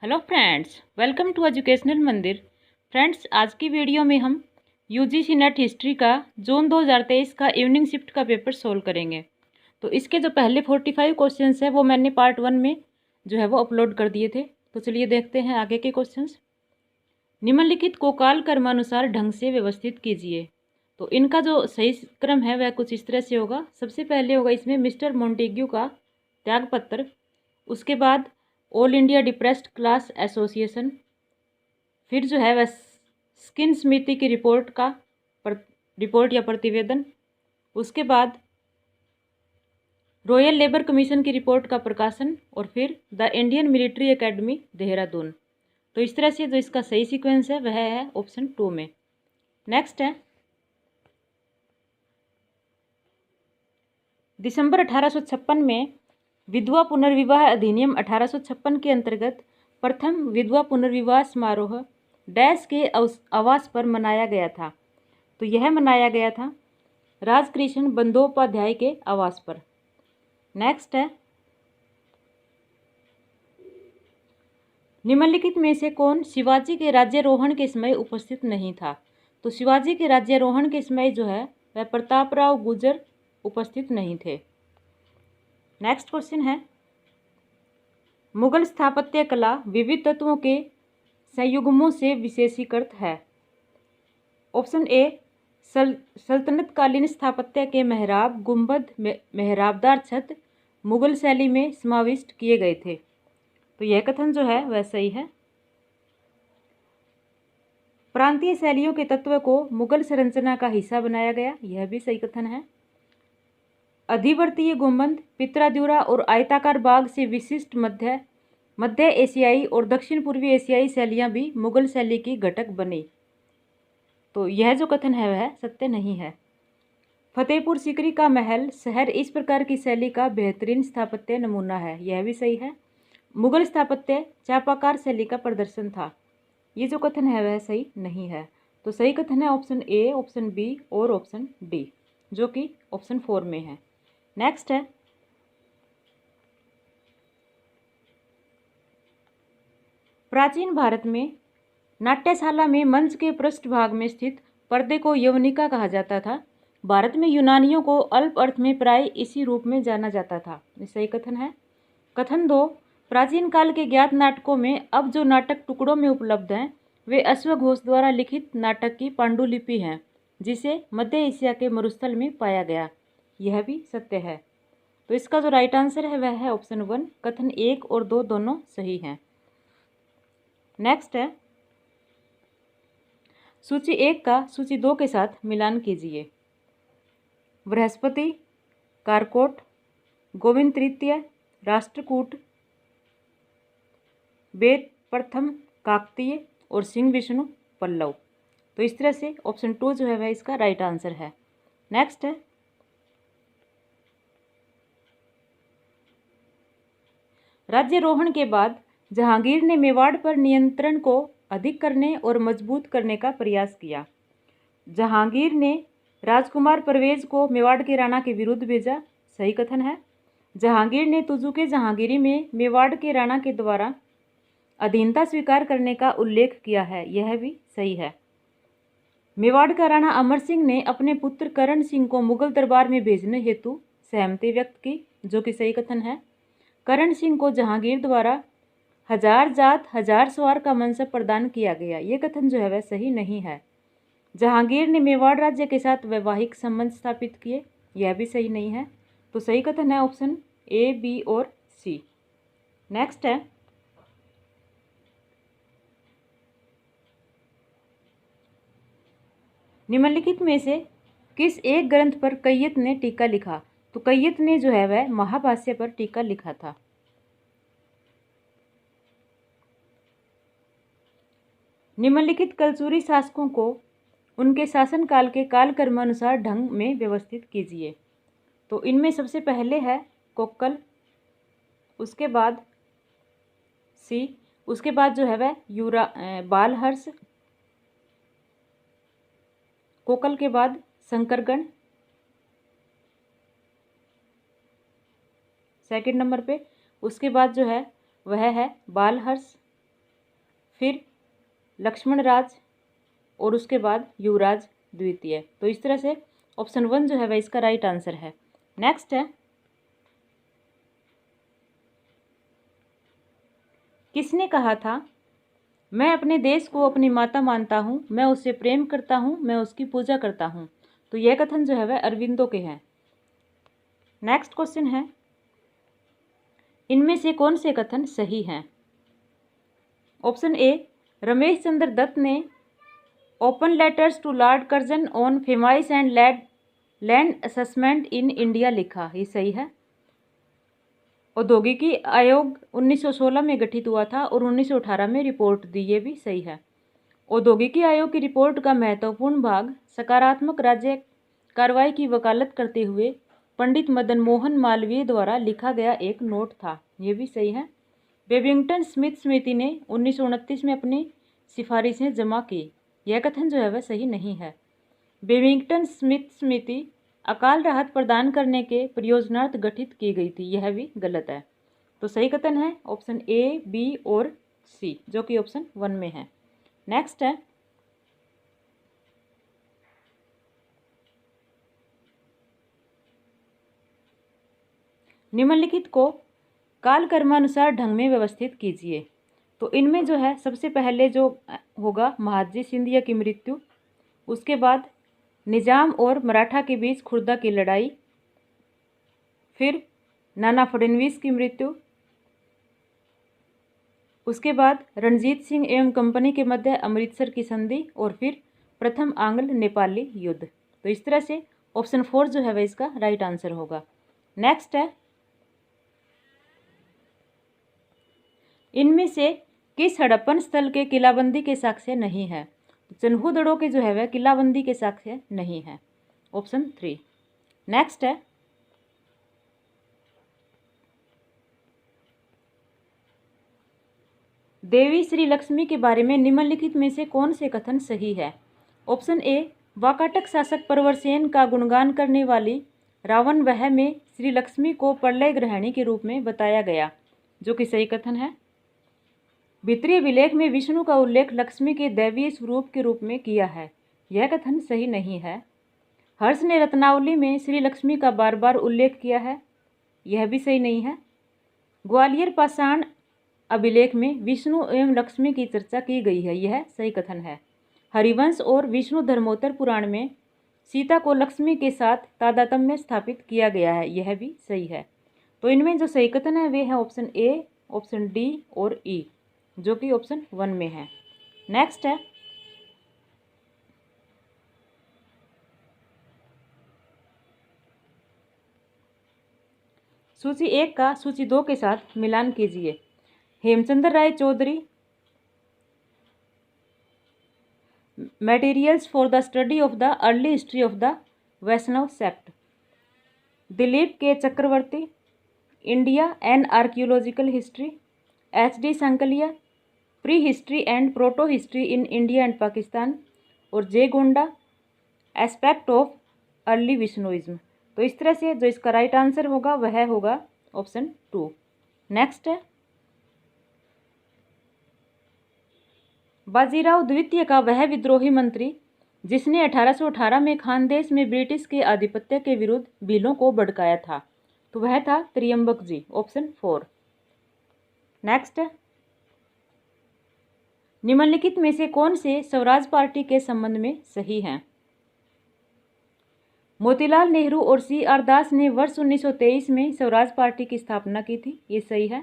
Hello friends, welcome to educational Mandir. Friends, आज की video में हम यूजीसी नेट हिस्ट्री का जून 2023 का इवनिंग शिफ्ट का पेपर सोल्व करेंगे। तो इसके जो पहले 45 क्वेश्चंस है वो मैंने पार्ट 1 में जो है वो अपलोड कर दिए थे। तो चलिए देखते हैं आगे के क्वेश्चंस। निम्नलिखित को काल क्रमानुसार ढंग से व्यवस्थित कीजिए। तो इनका जो सही क्रम है वह कुछ इस तरह से होगा। सबसे पहले होगा इसमें मिस्टर मोंटेग्यू का त्यागपत्र, उसके बाद all India depressed class association, फिर जो है वह स्किन समिति की रिपोर्ट या प्रतिवेदन, उसके बाद रॉयल लेबर कमीशन की रिपोर्ट का प्रकाशन, और फिर the Indian military academy Dehradun. तो इस तरह से जो इसका सही सीक्वेंस है वह है ऑप्शन 2 में। नेक्स्ट है दिसंबर 1856 में विधवा पुनर्विवाह अधिनियम 1856 के अंतर्गत प्रथम विधवा पुनर्विवाह समारोह डैश के आवास पर मनाया गया था। तो यह मनाया गया था राजकृष्ण बंदोपाध्याय के आवास पर। नेक्स्ट है निम्नलिखित में से कौन शिवाजी के राज्यारोहण के समय उपस्थित नहीं था। तो शिवाजी के राज्यारोहण के समय जो है वह प्रतापराव गुर्जर उपस्थित नहीं थे। नेक्स्ट क्वेश्चन है मुगल स्थापत्य कला विविध तत्वों के संयुग्मों से विशेषीकृत है। ऑप्शन ए सल्तनतकालीन स्थापत्य के मेहराब, गुंबद, मेहराबदार छत मुगल शैली में समाविष्ट किए गए थे। तो यह कथन जो है वह सही है। प्रांतीय शैलियों के तत्व को मुगल संरचना का हिस्सा बनाया गया, यह भी सही कथन है। अधिवर्तीय गुंबद, पित्राद्युरा और आयताकार बाग से विशिष्ट मध्य एशियाई और दक्षिण पूर्वी एशियाई शैलियाँ भी मुगल शैली की घटक बनी। तो यह जो कथन है वह सत्य नहीं है। फतेहपुर सीकरी का महल शहर इस प्रकार की शैली का बेहतरीन स्थापत्य नमूना है, यह भी सही है। मुगल स्थापत्य चापाकार शैली का प्रदर्शन था, ये जो कथन है वह सही नहीं है। तो सही कथन है ऑप्शन ए, ऑप्शन बी और ऑप्शन डी, जो कि ऑप्शन 4 में है। नेक्स्ट है प्राचीन भारत में नाट्यशाला में मंच के पृष्ठभाग में स्थित पर्दे को यवनिका कहा जाता था। भारत में यूनानियों को अल्प अर्थ में प्राय इसी रूप में जाना जाता था, ये सही कथन है। कथन 2 प्राचीन काल के ज्ञात नाटकों में अब जो नाटक टुकड़ों में उपलब्ध हैं वे अश्वघोष द्वारा लिखित नाटक की पांडुलिपि हैं, जिसे मध्य एशिया के मरुस्थल में पाया गया, यह भी सत्य है। तो इसका जो राइट आंसर है वह है ऑप्शन 1। कथन 1 और 2 दोनों सही हैं। नेक्स्ट है सूची 1 का सूची 2 के साथ मिलान कीजिए। बृहस्पति, कारकोट, गोविंद तृतीय, राष्ट्रकूट, वेद प्रथम काकतीय और सिंह विष्णु पल्लव। तो इस तरह से ऑप्शन 2 जो है वह इसका राइट आंसर है। नेक्स्ट है राज्यारोहण के बाद जहांगीर ने मेवाड़ पर नियंत्रण को अधिक करने और मजबूत करने का प्रयास किया। जहांगीर ने राजकुमार परवेज को मेवाड़ के राणा के विरुद्ध भेजा, सही कथन है। जहांगीर ने तुजुके जहांगीरी में मेवाड़ के राणा के द्वारा अधीनता स्वीकार करने का उल्लेख किया है, यह भी सही है। मेवाड़ का राणा अमर सिंह ने अपने पुत्र करण सिंह को मुगल दरबार में भेजने हेतु सहमति व्यक्त की, जो कि सही कथन है। करण सिंह को जहांगीर द्वारा 1000 जात 1000 सवार का मनसब प्रदान किया गया, ये कथन जो है वह सही नहीं है। जहांगीर ने मेवाड़ राज्य के साथ वैवाहिक संबंध स्थापित किए, यह भी सही नहीं है। तो सही कथन है ऑप्शन ए, बी और सी। नेक्स्ट है निम्नलिखित में से किस एक ग्रंथ पर कैयत ने टीका लिखा। तो कैयत ने जो है वह महाभाष्य पर टीका लिखा था। निम्नलिखित कलचुरी शासकों को उनके शासनकाल के कालक्रमानुसार ढंग में व्यवस्थित कीजिए। तो इनमें सबसे पहले है कोक्कल, उसके बाद सी, उसके बाद जो है वह बालहर्ष, कोकल के बाद शंकरगण सेकंड नंबर पे, उसके बाद जो है वह है बालहर्ष, फिर लक्ष्मणराज और उसके बाद युवराज द्वितीय। तो इस तरह से ऑप्शन 1 जो है वह इसका राइट आंसर है। नेक्स्ट है, किसने कहा था मैं अपने देश को अपनी माता मानता हूँ, मैं उससे प्रेम करता हूँ, मैं उसकी पूजा करता हूँ। तो यह कथन जो है वह अरविंदो के हैं। नेक्स्ट क्वेश्चन है, इनमें से कौन से कथन सही हैं? ऑप्शन ए, रमेश चंद्र दत्त ने open letters to Lord Curzon on famines and land assessment in India लिखा, ये सही है। औद्योगिकी आयोग 1916 में गठित हुआ था और 1918 में रिपोर्ट दी, ये भी सही है। औद्योगिकी आयोग की रिपोर्ट का महत्वपूर्ण भाग सकारात्मक राज्य कार्रवाई की वकालत करते हुए पंडित मदन मोहन मालवीय द्वारा लिखा गया एक नोट था, ये भी सही है। बेबिंगटन स्मिथ समिति ने 1929 में अपनी सिफारिशें जमा की, यह कथन जो है वह सही नहीं है। बेबिंगटन स्मिथ समिति अकाल राहत प्रदान करने के प्रयोजनार्थ गठित की गई थी, यह भी गलत है। तो सही कथन है ऑप्शन ए, बी और सी, जो कि ऑप्शन 1 में है। नेक्स्ट है, निम्नलिखित को कालक्रमानुसार ढंग में व्यवस्थित कीजिए। तो इनमें जो है सबसे पहले जो होगा महादजी सिंधिया की मृत्यु, उसके बाद निजाम और मराठा के बीच खुर्दा की लड़ाई, फिर नाना फडणवीस की मृत्यु, उसके बाद रणजीत सिंह एवं कंपनी के मध्य अमृतसर की संधि, और फिर प्रथम आंग्ल नेपाली युद्ध। तो इस तरह से ऑप्शन 4 जो है वह इसका राइट आंसर होगा। नेक्स्ट है, इनमें से किस हड़प्पन स्थल के किलाबंदी के साक्ष्य नहीं है? चन्हूदड़ों के जो है वह किलाबंदी के साक्ष्य नहीं है, ऑप्शन 3। नेक्स्ट है, देवी श्री लक्ष्मी के बारे में निम्नलिखित में से कौन से कथन सही है? ऑप्शन ए, वाकाटक शासक प्रवरसेन का गुणगान करने वाली रावण वह में श्री लक्ष्मी को प्रलय ग्रहणी के रूप में बताया गया, जो कि सही कथन है। भीतरीय विलेख में विष्णु का उल्लेख लक्ष्मी के दैवीय स्वरूप के रूप में किया है, यह कथन सही नहीं है। हर्ष ने रत्नावली में श्री लक्ष्मी का बार बार उल्लेख किया है, यह भी सही नहीं है। ग्वालियर पाषाण अभिलेख में विष्णु एवं लक्ष्मी की चर्चा की गई है, यह सही कथन है। हरिवंश और विष्णु धर्मोत्तर पुराण में सीता को लक्ष्मी के साथ तादात्म्य स्थापित किया गया है, यह भी सही है। तो इनमें जो सही कथन है वे हैं ऑप्शन ए, ऑप्शन डी और ई, जो कि ऑप्शन 1 में है। नेक्स्ट है, सूची 1 का सूची 2 के साथ मिलान कीजिए। Hemchandra Ray Chaudhuri, materials for the study of the early history of the Vaishnava sect. Dilip K Chakrabarti, India an archaeological history. HD Sankalia, prehistory and protohistory in India and Pakistan. और J Gonda, aspect of early Vishnuism. तो इस तरह से जो इसका राइट आंसर होगा वह होगा ऑप्शन 2। नेक्स्ट है, बाजीराव द्वितीय का वह विद्रोही मंत्री जिसने 1818 में खानदेश में ब्रिटिश के आधिपत्य के विरुद्ध बिलों को भड़काया था, तो वह था त्रियंबक जी, ऑप्शन 4। नेक्स्ट है, निम्नलिखित में से कौन से स्वराज पार्टी के संबंध में सही हैं? मोतीलाल नेहरू और CR दास ने वर्ष 1923 में स्वराज पार्टी की स्थापना की थी, ये सही है।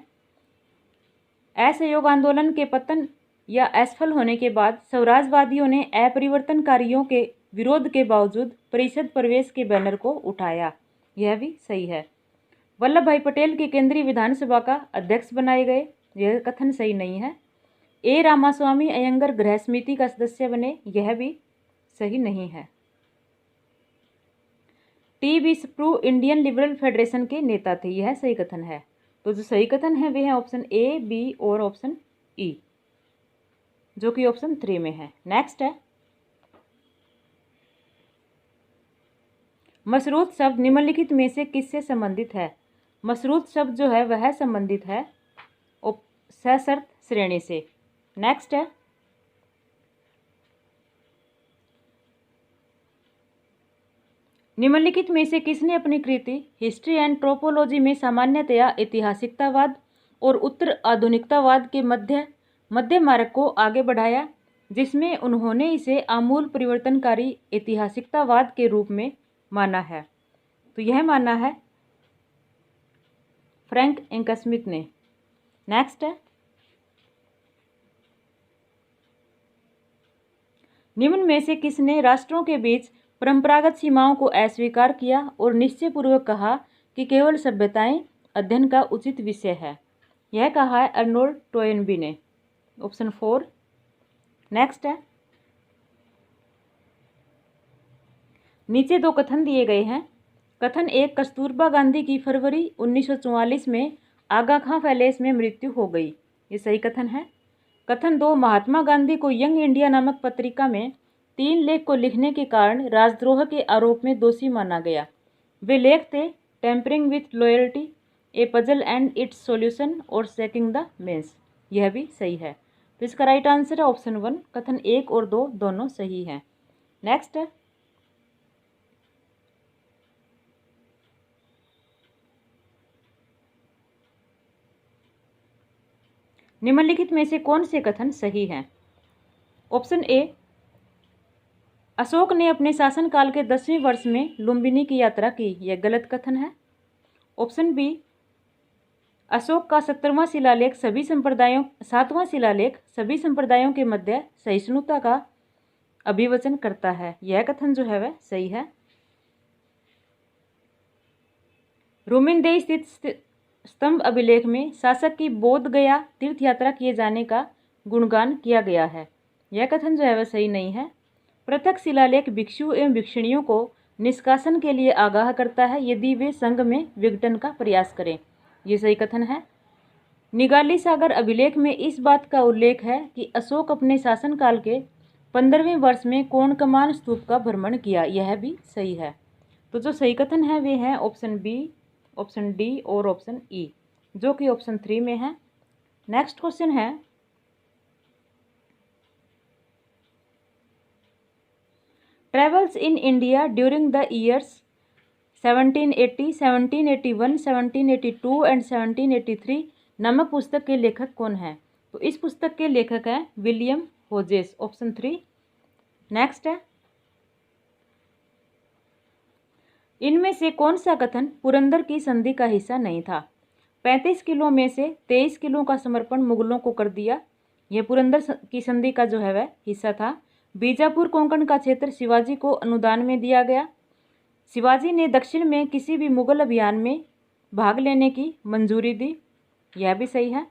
असहयोग आंदोलन के पतन या असफल होने के बाद स्वराजवादियों ने अपरिवर्तनकारियों के विरोध के बावजूद परिषद प्रवेश के बैनर को उठाया, यह भी सही है। वल्लभ भाई पटेल के केंद्रीय विधानसभा का अध्यक्ष बनाए गए, यह कथन सही नहीं है। A रामास्वामी अयंगर गृह समिति का सदस्य बने, यह भी सही नहीं है। TB sprue Indian liberal federation के नेता थे, यह सही कथन है। तो जो सही कथन है वे हैं ऑप्शन A, B और ऑप्शन E, जो कि ऑप्शन 3 में है। नेक्स्ट है, मशरूत शब्द निम्नलिखित में से किससे संबंधित है? मशरूत शब्द जो है वह संबंधित है सशर्त श्रेणी से। नेक्स्ट है, निम्नलिखित में से किसने अपनी कृति हिस्ट्री एंड ट्रोपोलॉजी में सामान्यतया ऐतिहासिकतावाद और उत्तर आधुनिकतावाद के मध्य मार्ग को आगे बढ़ाया, जिसमें उन्होंने इसे आमूल परिवर्तनकारी ऐतिहासिकतावाद के रूप में माना है? तो यह माना है फ्रैंक एंकरस्मिथ ने। नेक्स्ट है, निम्न में से किसने राष्ट्रों के बीच परंपरागत सीमाओं को अस्वीकार किया और निश्चयपूर्वक कहा कि केवल सभ्यताएं अध्ययन का उचित विषय है? यह कहा है अर्नोल्ड टोयनबी ने। ऑप्शन 4। नेक्स्ट है, नीचे दो कथन दिए गए हैं। कथन 1, कस्तूरबा गांधी की फरवरी 1944 में आगा खां पैलेस में मृत्यु हो गई। ये सही कथन है। कथन 2, महात्मा गांधी को यंग इंडिया नामक पत्रिका में 3 लेख को लिखने के कारण राजद्रोह के आरोप में दोषी माना गया। वे लेख थे tampering with loyalty, a puzzle and its solution और सेकिंग द मेंस। यह भी सही है। तो इसका राइट आंसर है ऑप्शन 1। कथन 1 और 2 दोनों सही हैं। नेक्स्ट है, निम्नलिखित में से कौन से कथन सही हैं? ऑप्शन ए, अशोक ने अपने शासनकाल के 10वें वर्ष में लुम्बिनी की यात्रा की। यह गलत कथन है। ऑप्शन बी, अशोक का 7वां शिलालेख सभी संप्रदायों के मध्य सहिष्णुता का अभिवचन करता है। यह कथन जो है वह सही है। रोमिनदेई स्थित स्तंभ अभिलेख में शासक की बोध गया तीर्थ यात्रा किए जाने का गुणगान किया गया है। यह कथन जो है वह सही नहीं है। पृथक शिलालेख भिक्षु एवं भिक्षुणियों को निष्कासन के लिए आगाह करता है यदि वे संघ में विघटन का प्रयास करें। ये सही कथन है। निगाली सागर अभिलेख में इस बात का उल्लेख है कि अशोक अपने शासनकाल के 15वें वर्ष में कोणकमान स्तूप का भ्रमण किया। यह भी सही है। तो जो सही कथन है वे हैं ऑप्शन बी, ऑप्शन डी और ऑप्शन ई, जो कि ऑप्शन 3 में है। नेक्स्ट क्वेश्चन है, travels in India during the years 1780, 1781, 1782 and 1783 नामक पुस्तक के लेखक कौन है? तो इस पुस्तक के लेखक हैं विलियम होजेस। ऑप्शन 3। नेक्स्ट है, इनमें से कौन सा कथन पुरंदर की संधि का हिस्सा नहीं था? 35 किलो में से 23 किलो का समर्पण मुगलों को कर दिया। यह पुरंदर की संधि का जो है वह हिस्सा था। बीजापुर कोंकण का क्षेत्र शिवाजी को अनुदान में दिया गया। शिवाजी ने दक्षिण में किसी भी मुगल अभियान में भाग लेने की मंजूरी दी। यह भी सही है।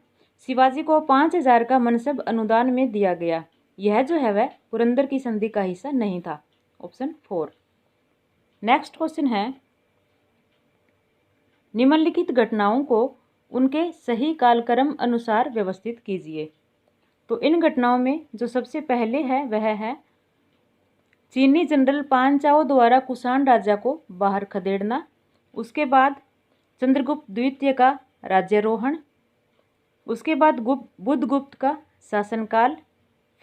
शिवाजी को 5000 का मनसब अनुदान में दिया गया। यह जो है वह पुरंदर की संधि का हिस्सा नहीं था। ऑप्शन 4। नेक्स्ट क्वेश्चन है, निम्नलिखित घटनाओं को उनके सही कालक्रम अनुसार व्यवस्थित कीजिए। तो इन घटनाओं में जो सबसे पहले है वह है चीनी जनरल पान चाओ द्वारा कुषाण राजा को बाहर खदेड़ना। उसके बाद चंद्रगुप्त द्वितीय का राज्यारोहण। उसके बाद बुद्धगुप्त का शासनकाल।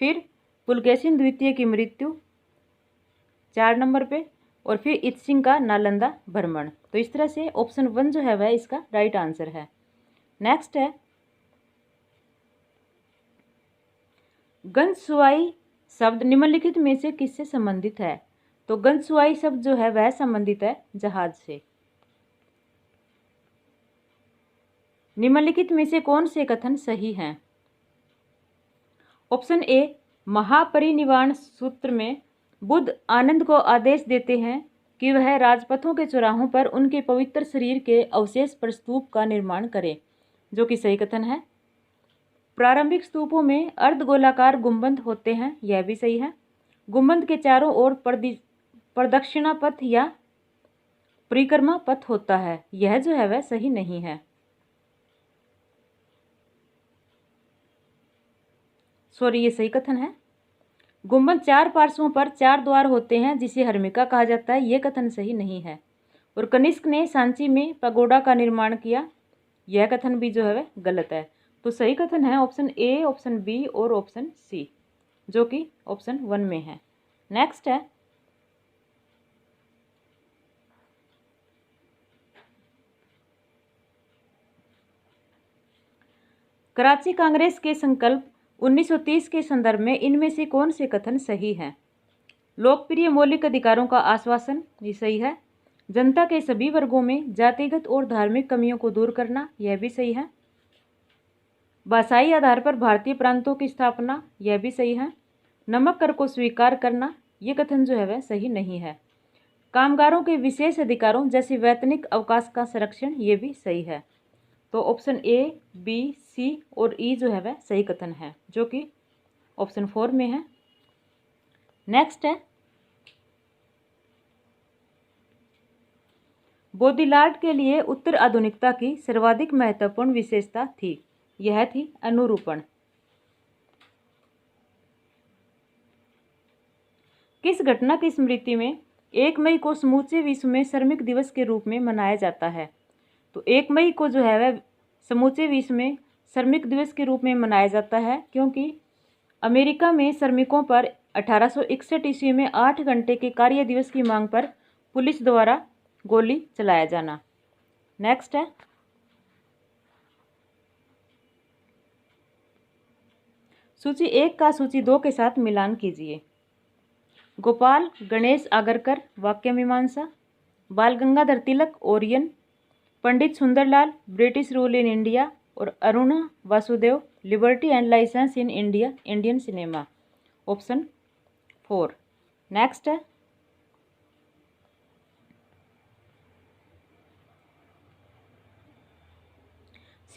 फिर पुलकेशिन द्वितीय की मृत्यु 4 नंबर पे, और फिर इत्सिंग का नालंदा भ्रमण। तो इस तरह से ऑप्शन 1 जो है वह इसका राइट आंसर है। नेक्स्ट है, गंजसुआई शब्द निम्नलिखित में से किससे संबंधित है? तो गंजसुआई शब्द जो है वह संबंधित है जहाज से। निम्नलिखित में से कौन से कथन सही हैं? ऑप्शन ए, महापरिनिर्वाण सूत्र में बुद्ध आनंद को आदेश देते हैं कि वह राजपथों के चौराहों पर उनके पवित्र शरीर के अवशेष पर स्तूप का निर्माण करे, जो कि सही कथन है। प्रारंभिक स्तूपों में अर्धगोलाकार गुंबद होते हैं। यह भी सही है। गुंबद के चारों ओर प्रदक्षिणा पथ या परिक्रमा पथ होता है। यह जो है वह सही नहीं है। सॉरी, ये सही कथन है। गुंबद 4 पार्श्वों पर 4 द्वार होते हैं जिसे हर्मिका कहा जाता है। ये कथन सही नहीं है। और कनिष्क ने सांची में पगोडा का निर्माण किया। यह कथन भी जो है वह गलत है। तो सही कथन है ऑप्शन ए, ऑप्शन बी और ऑप्शन सी, जो कि ऑप्शन 1 में है। नेक्स्ट है कराची कांग्रेस के संकल्प 1930 के संदर्भ में इनमें से कौन से कथन सही हैं? लोकप्रिय मौलिक अधिकारों का आश्वासन, ये सही है। जनता के सभी वर्गों में जातिगत और धार्मिक कमियों को दूर करना, यह भी सही है। भाषाई आधार पर भारतीय प्रांतों की स्थापना, यह भी सही है। नमक कर को स्वीकार करना, ये कथन जो है वह सही नहीं है। कामगारों के विशेष अधिकारों जैसे वैतनिक अवकाश का संरक्षण, ये भी सही है। तो ऑप्शन ए, बी, सी और ई जो है वह सही कथन है, जो कि ऑप्शन 4 में है। नेक्स्ट है बोधिलार्ड के लिए उत्तर आधुनिकता की सर्वाधिक महत्वपूर्ण विशेषता थी, यह थी अनुरूपण। किस घटना की स्मृति में 1 मई को समूचे विश्व में श्रमिक दिवस के रूप में मनाया जाता है? तो 1 मई को जो है वह समूचे विश्व में श्रमिक दिवस के रूप में मनाया जाता है क्योंकि अमेरिका में श्रमिकों पर 1861 ईस्वी में 8 घंटे के कार्य दिवस की मांग पर पुलिस द्वारा गोली चलाया जाना। नेक्स्ट है सूची 1 का सूची 2 के साथ मिलान कीजिए। Gopal Ganesh Agarkar Vakya Mimamsa, Bal Gangadhar Tilak Orion, Pandit Sundarlal British rule in India और Aruna Vasudev liberty and licence in India Indian cinema, option 4। Next है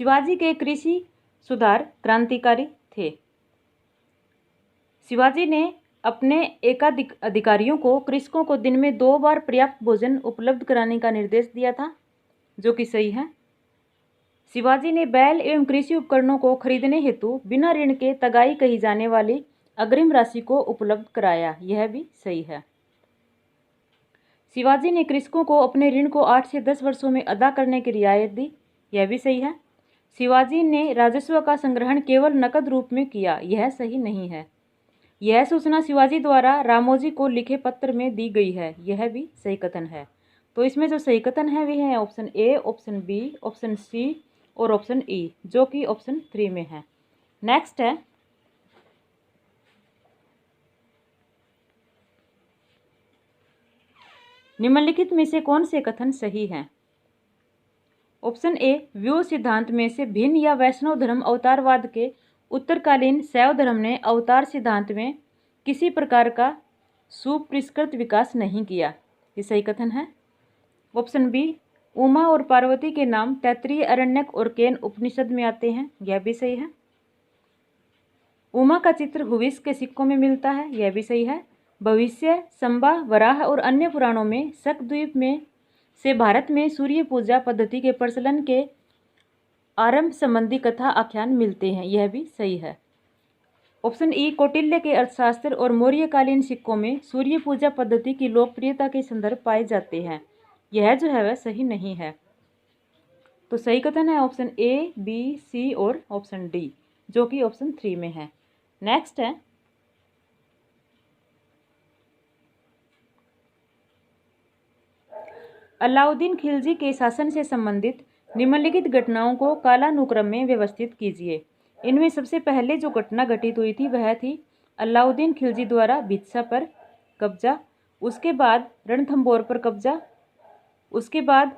शिवाजी के कृषि सुधार क्रांतिकारी थे। शिवाजी ने अपने एकाधिक अधिकारियों को कृषकों को दिन में 2 बार पर्याप्त भोजन उपलब्ध कराने का निर्देश दिया था, जो कि सही है। शिवाजी ने बैल एवं कृषि उपकरणों को खरीदने हेतु बिना ऋण के तगाई कही जाने वाली अग्रिम राशि को उपलब्ध कराया, यह भी सही है। शिवाजी ने कृषकों को अपने ऋण को 8 से 10 वर्षों में अदा करने की रियायत दी, यह भी सही है। शिवाजी ने राजस्व का संग्रहण केवल नकद रूप में किया, यह सही नहीं है। यह सूचना शिवाजी द्वारा रामोजी को लिखे पत्र में दी गई है, यह भी सही कथन है। तो इसमें जो सही कथन है वे हैं option A, option B, option C और ऑप्शन ई, जो कि ऑप्शन 3 में है। नेक्स्ट है निम्नलिखित में से कौन से कथन सही हैं? ऑप्शन ए, व्यूह सिद्धांत में से भिन्न या वैष्णव धर्म अवतारवाद के उत्तरकालीन शैव धर्म ने अवतार सिद्धांत में किसी प्रकार का सुपरिष्कृत विकास नहीं किया, ये सही कथन है। ऑप्शन बी, उमा और पार्वती के नाम तैत्तिरीय अरण्यक और केन उपनिषद में आते हैं, यह भी सही है। उमा का चित्र हुविस के सिक्कों में मिलता है, यह भी सही है। भविष्य, संबा, वराह और अन्य पुराणों में शक्द्वीप में से भारत में सूर्य पूजा पद्धति के प्रचलन के आरंभ संबंधी कथा आख्यान मिलते हैं, यह भी सही है। ऑप्शन ई, कौटिल्य के अर्थशास्त्र और मौर्यकालीन सिक्कों में सूर्य पूजा पद्धति की लोकप्रियता के संदर्भ पाए जाते हैं, यह जो है वह सही नहीं है। तो सही कथन है ऑप्शन ए, बी, सी और ऑप्शन डी, जो कि ऑप्शन 3 में है। नेक्स्ट है अलाउद्दीन खिलजी के शासन से संबंधित निम्नलिखित घटनाओं को कालानुक्रम में व्यवस्थित कीजिए। इनमें सबसे पहले जो घटना घटित हुई थी वह थी अलाउद्दीन खिलजी द्वारा भित्सा पर कब्जा, उसके बाद रणथंभौर पर कब्जा, उसके बाद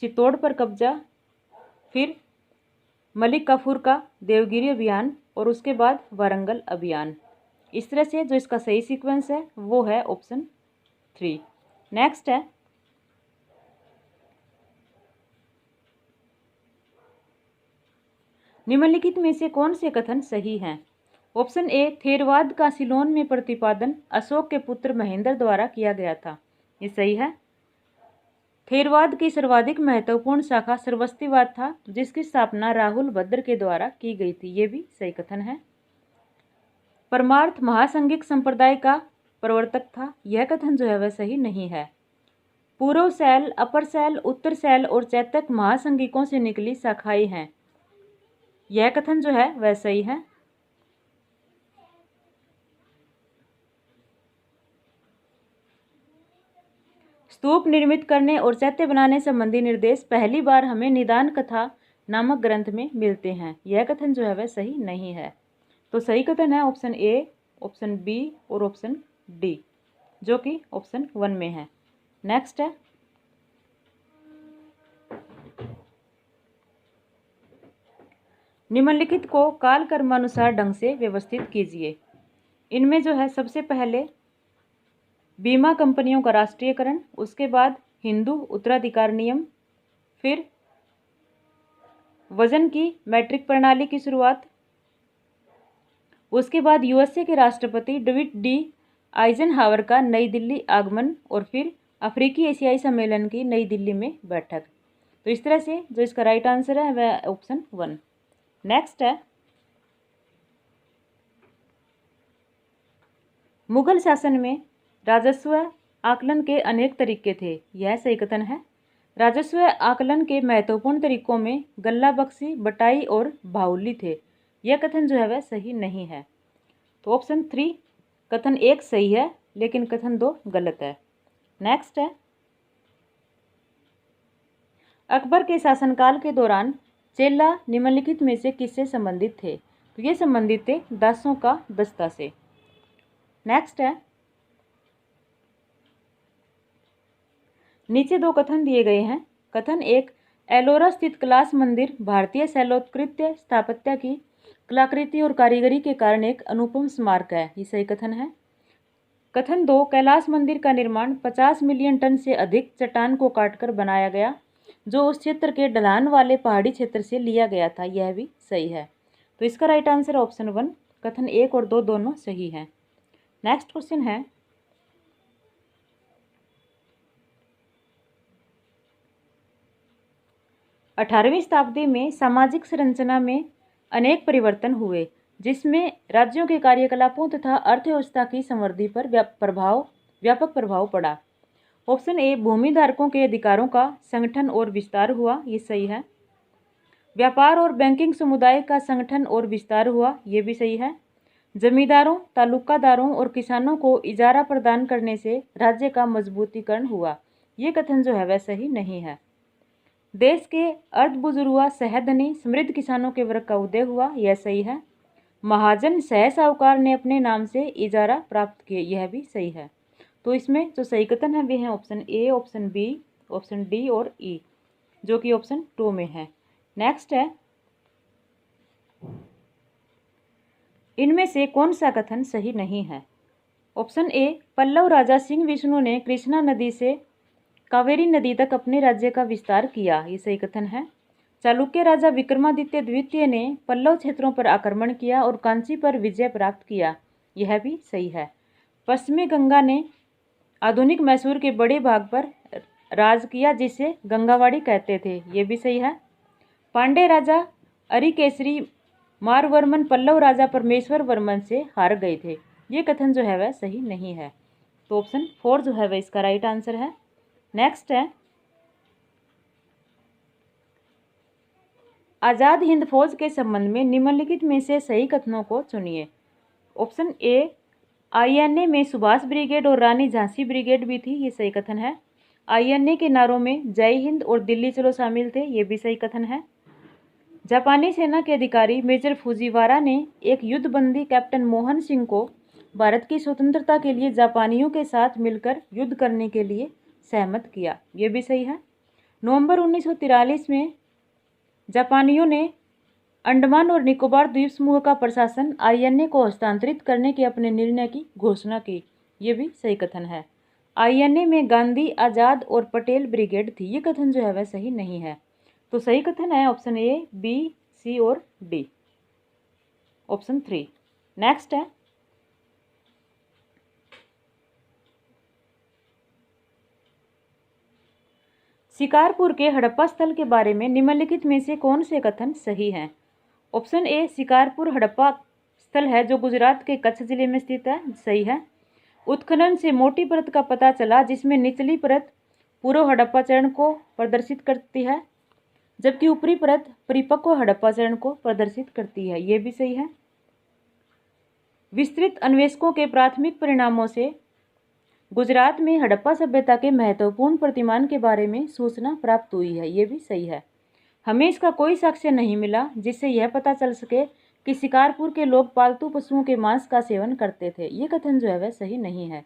चित्तौड़ पर कब्जा, फिर मलिक काफूर का देवगिरी अभियान और उसके बाद वारंगल अभियान। इस तरह से जो इसका सही सीक्वेंस है वो है ऑप्शन 3। नेक्स्ट है निम्नलिखित में से कौन से कथन सही हैं? ऑप्शन ए, थेरवाद का सिलोन में प्रतिपादन अशोक के पुत्र महेंद्र द्वारा किया गया था, ये सही है। थेरवाद की सर्वाधिक महत्वपूर्ण शाखा श्रवस्तिवाद था, जिसकी स्थापना राहुल भद्र के द्वारा की गई थी, ये भी सही कथन है। परमार्थ महासंघिक संप्रदाय का प्रवर्तक था, यह कथन जो है वह सही नहीं है। पूर्व शैल, अपर शैल, उत्तर शैल और चैतक महासंघिकों से निकली शाखाएं हैं, यह कथन जो है वह सही है। स्तूप निर्मित करने और चैत्य बनाने संबंधी निर्देश पहली बार हमें निदान कथा नामक ग्रंथ में मिलते हैं। यह कथन जो है वह सही नहीं है। तो सही कथन है ऑप्शन ए, ऑप्शन बी और ऑप्शन डी, जो कि ऑप्शन 1 में है। नेक्स्ट है, निम्नलिखित को काल कर्मानुसार ढंग से व्यवस्थित कीजिए। इनमें जो है सबसे पहले बीमा कंपनियों का राष्ट्रीयकरण, उसके बाद हिंदू उत्तराधिकार नियम, फिर वजन की मैट्रिक प्रणाली की शुरुआत, उसके बाद यूएसए के राष्ट्रपति डेविड डी आइजनहावर का नई दिल्ली आगमन, और फिर अफ्रीकी एशियाई सम्मेलन की नई दिल्ली में बैठक। तो इस तरह से जो इसका राइट आंसर है वह ऑप्शन 1। नेक्स्ट है, मुगल शासन में राजस्व आकलन के अनेक तरीके थे। यह सही कथन है। राजस्व आकलन के महत्वपूर्ण तरीकों में गल्ला बख्शी, बटाई और बाहुली थे। यह कथन जो है वह सही नहीं है। तो ऑप्शन 3 कथन 1 सही है, लेकिन कथन 2 गलत है। नेक्स्ट है, अकबर के शासनकाल के दौरान चेला निम्नलिखित में से किससे संबंधित थे? तो ये संबंधित थे दासों का दस्ता से। नेक्स्ट है, नीचे 2 कथन दिए गए हैं। कथन 1, एलोरा स्थित कैलाश मंदिर भारतीय शैलोत्कृत्य स्थापत्य की कलाकृति और कारीगरी के कारण एक अनुपम स्मारक है। ये सही कथन है। कथन 2, कैलाश मंदिर का निर्माण 50 मिलियन टन से अधिक चट्टान को काटकर बनाया गया, जो उस क्षेत्र के ढलान वाले पहाड़ी क्षेत्र से लिया गया था। यह भी सही है। तो इसका राइट आंसर ऑप्शन 1, कथन 1 और 2 दोनों सही हैं। नेक्स्ट क्वेश्चन है, अठारहवीं शताब्दी में सामाजिक संरचना में अनेक परिवर्तन हुए, जिसमें राज्यों के कार्यकलापों तथा अर्थव्यवस्था की समृद्धि पर व्यापक प्रभाव पड़ा। ऑप्शन ए, भूमि धारकों के अधिकारों का संगठन और विस्तार हुआ। ये सही है। व्यापार और बैंकिंग समुदाय का संगठन और विस्तार हुआ। ये भी सही है। जमींदारों, तालुकादारों और किसानों को इजारा प्रदान करने से राज्य का मजबूतीकरण हुआ। ये कथन जो है वह सही नहीं है। देश के अर्धबुजुर्ग सहधनी समृद्ध किसानों के वर्ग का उदय हुआ। यह सही है। महाजन सह साहूकार ने अपने नाम से इजारा प्राप्त किए। यह भी सही है। तो इसमें जो सही कथन है वे हैं option A, option B, option D और ई, जो कि ऑप्शन 2 में है। नेक्स्ट है, इनमें से कौन सा कथन सही नहीं है? ऑप्शन ए, पल्लव राजा सिंह विष्णु ने कृष्णा नदी से कावेरी नदी तक अपने राज्य का विस्तार किया। ये सही कथन है। चालुक्य राजा विक्रमादित्य द्वितीय ने पल्लव क्षेत्रों पर आक्रमण किया और कांची पर विजय प्राप्त किया। यह भी सही है। पश्चिमी गंगा ने आधुनिक मैसूर के बड़े भाग पर राज किया, जिसे गंगावाड़ी कहते थे। ये भी सही है। पांड्य राजा अरिकेसरी मारवर्मन पल्लव राजा परमेश्वर वर्मन से हार गए थे। ये कथन जो है वह सही नहीं है। तो ऑप्शन 4 जो है वह इसका राइट आंसर है। नेक्स्ट है, आज़ाद हिंद फौज के संबंध में निम्नलिखित में से सही कथनों को चुनिए। ऑप्शन ए, आईएनए में सुभाष ब्रिगेड और रानी झांसी ब्रिगेड भी थी। ये सही कथन है। आईएनए के नारों में जय हिंद और दिल्ली चलो शामिल थे। ये भी सही कथन है। जापानी सेना के अधिकारी मेजर फुजीवारा ने एक युद्धबंदी कैप्टन मोहन सिंह को भारत की स्वतंत्रता के लिए जापानियों के साथ मिलकर युद्ध करने के लिए सहमत किया। ये भी सही है। नवंबर 1943 में जापानियों ने अंडमान और निकोबार द्वीप समूह का प्रशासन आईएनए को हस्तांतरित करने के अपने निर्णय की घोषणा की। ये भी सही कथन है। आईएनए में गांधी, आज़ाद और पटेल ब्रिगेड थी। ये कथन जो है वह सही नहीं है। तो सही कथन है ऑप्शन ए, बी, सी और डी, ऑप्शन 3। नेक्स्ट है, शिकारपुर के हड़प्पा स्थल के बारे में निम्नलिखित में से कौन से कथन सही हैं? ऑप्शन ए, शिकारपुर हड़प्पा स्थल है जो गुजरात के कच्छ जिले में स्थित है। सही है। उत्खनन से मोटी परत का पता चला, जिसमें निचली परत पूर्व हड़प्पा चरण को प्रदर्शित करती है। जबकि ऊपरी परत परिपक्व हड़प्पा चरण को प्रदर्शित करती है। ये भी सही है। विस्तृत अन्वेषकों के प्राथमिक परिणामों से गुजरात में हड़प्पा सभ्यता के महत्वपूर्ण प्रतिमान के बारे में सूचना प्राप्त हुई है। ये भी सही है। हमें इसका कोई साक्ष्य नहीं मिला जिससे यह पता चल सके कि शिकारपुर के लोग पालतू पशुओं के मांस का सेवन करते थे। ये कथन जो है वह सही नहीं है।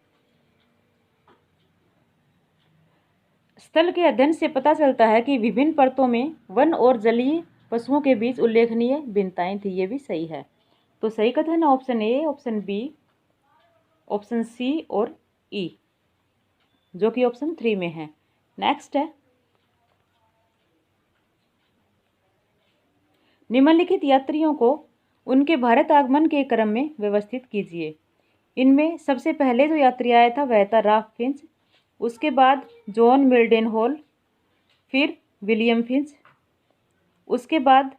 स्थल के अध्ययन से पता चलता है कि विभिन्न परतों में वन और जलीय पशुओं के बीच उल्लेखनीय भिन्नताएं थी। ये भी सही है। तो सही कथन है option A, option B, option C और ई, जो कि ऑप्शन 3 में है। नेक्स्ट है, निम्नलिखित यात्रियों को उनके भारत आगमन के क्रम में व्यवस्थित कीजिए। इनमें सबसे पहले जो यात्री आया था वह था राल्फ फिंच, उसके बाद जॉन मिल्डेनहोल, फिर विलियम फिंच, उसके बाद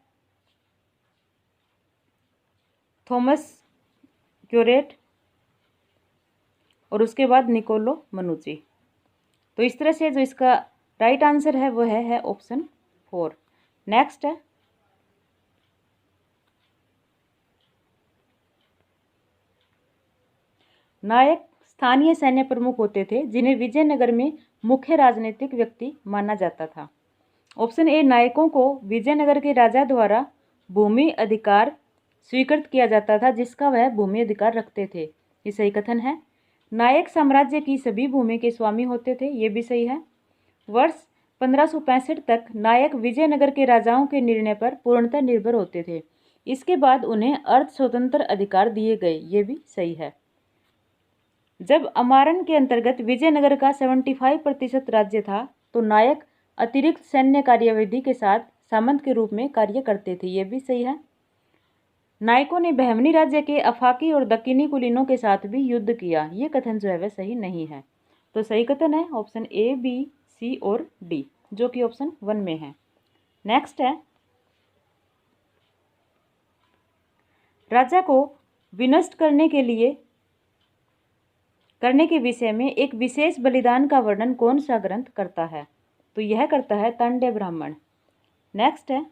थॉमस क्योरेट और उसके बाद निकोलो मनुची। तो इस तरह से जो इसका राइट आंसर है वो है ऑप्शन 4। नेक्स्ट है, नायक स्थानीय सैन्य प्रमुख होते थे जिन्हें विजयनगर में मुख्य राजनीतिक व्यक्ति माना जाता था। ऑप्शन ए, नायकों को विजयनगर के राजा द्वारा भूमि अधिकार स्वीकृत किया जाता था जिसका वह भूमि अधिकार रखते थे। ये सही कथन है। नायक साम्राज्य की सभी भूमि के स्वामी होते थे। ये भी सही है। वर्ष 1565 तक नायक विजयनगर के राजाओं के निर्णय पर पूर्णतः निर्भर होते थे। इसके बाद उन्हें अर्ध स्वतंत्र अधिकार दिए गए। ये भी सही है। जब अमारण के अंतर्गत विजयनगर का 75% राज्य था तो नायक अतिरिक्त सैन्य कार्यविधि के साथ सामंत के रूप में कार्य करते थे। ये भी सही है। नायकों ने बहमनी राज्य के अफाकी और दक्कनी कुलीनों के साथ भी युद्ध किया। ये कथन जो है वह सही नहीं है। तो सही कथन है ऑप्शन ए, बी, सी और डी, जो कि ऑप्शन 1 में है। नेक्स्ट है, राजा को विनष्ट करने के विषय में एक विशेष बलिदान का वर्णन कौन सा ग्रंथ करता है? तो यह करता है तांडव ब्राह्मण। नेक्स्ट है,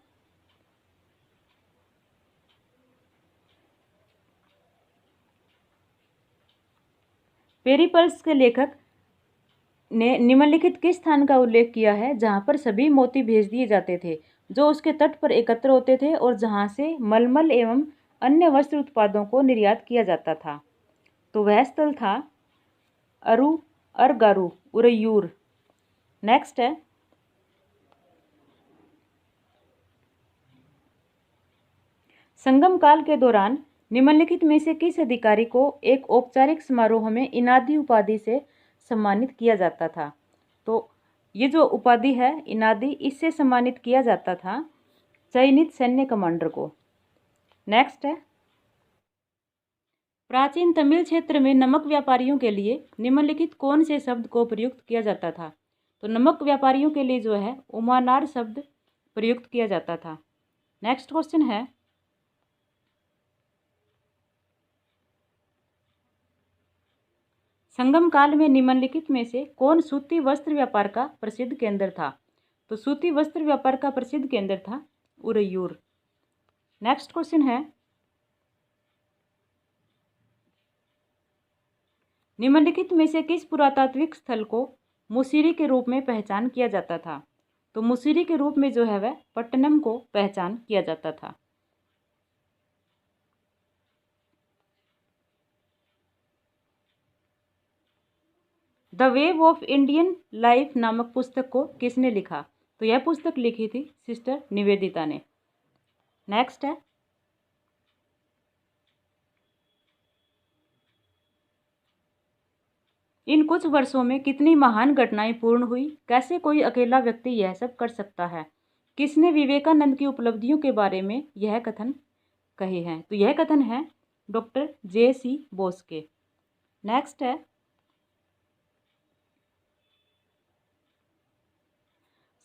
पेरिपल्स के लेखक ने निम्नलिखित किस स्थान का उल्लेख किया है जहां पर सभी मोती भेज दिए जाते थे जो उसके तट पर एकत्र होते थे और जहां से मलमल एवं अन्य वस्त्र उत्पादों को निर्यात किया जाता था? तो वह स्थल था अरगारू उरैयूर। नेक्स्ट है, संगम काल के दौरान निम्नलिखित में से किस अधिकारी को एक औपचारिक समारोह में इनादी उपाधि से सम्मानित किया जाता था? तो ये जो उपाधि है इनादी, इससे सम्मानित किया जाता था चयनित सैन्य कमांडर को। नेक्स्ट है, प्राचीन तमिल क्षेत्र में नमक व्यापारियों के लिए निम्नलिखित कौन से शब्द को प्रयुक्त किया जाता था? तो नमक व्यापारियों के लिए जो है उमानार शब्द प्रयुक्त किया जाता था। नेक्स्ट क्वेश्चन है, संगम काल में निम्नलिखित में से कौन सूती वस्त्र व्यापार का प्रसिद्ध केंद्र था? तो सूती वस्त्र व्यापार का प्रसिद्ध केंद्र था उरैयूर। नेक्स्ट क्वेश्चन है, निम्नलिखित में से किस पुरातात्विक स्थल को मुसिरी के रूप में पहचान किया जाता था? तो मुसिरी के रूप में जो है वह पट्टनम को पहचान किया जाता था। The wave of Indian life नामक पुस्तक को किसने लिखा? तो यह पुस्तक लिखी थी सिस्टर निवेदिता ने। नेक्स्ट है, इन कुछ वर्षों में कितनी महान घटनाएं पूर्ण हुई? कैसे कोई अकेला व्यक्ति यह सब कर सकता है? किसने विवेकानंद की उपलब्धियों के बारे में यह कथन कहे हैं? तो यह कथन है डॉक्टर J.C. बोस के। नेक्स्ट है,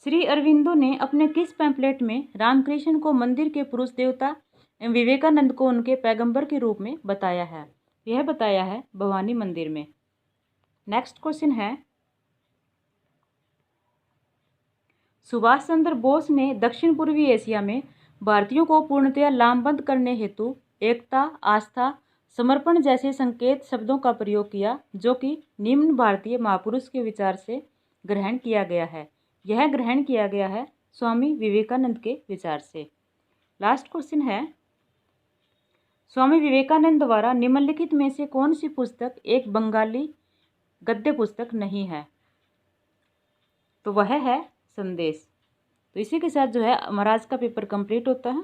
श्री अरविंदो ने अपने किस पैम्पलेट में रामकृष्ण को मंदिर के पुरुष देवता एवं विवेकानंद को उनके पैगंबर के रूप में बताया है? यह बताया है भवानी मंदिर में। नेक्स्ट क्वेश्चन है, सुभाष चंद्र बोस ने दक्षिण पूर्वी एशिया में भारतीयों को पूर्णतया लामबंद करने हेतु एकता, आस्था, समर्पण जैसे संकेत शब्दों का प्रयोग किया, जो कि निम्न भारतीय महापुरुष के विचार से ग्रहण किया गया है। यह ग्रहण किया गया है स्वामी विवेकानंद के विचार से। लास्ट क्वेश्चन है, स्वामी विवेकानंद द्वारा निम्नलिखित में से कौन सी पुस्तक एक बंगाली गद्य पुस्तक नहीं है? तो वह है संदेश। तो इसी के साथ जो है हमारा आज का पेपर कंप्लीट होता है।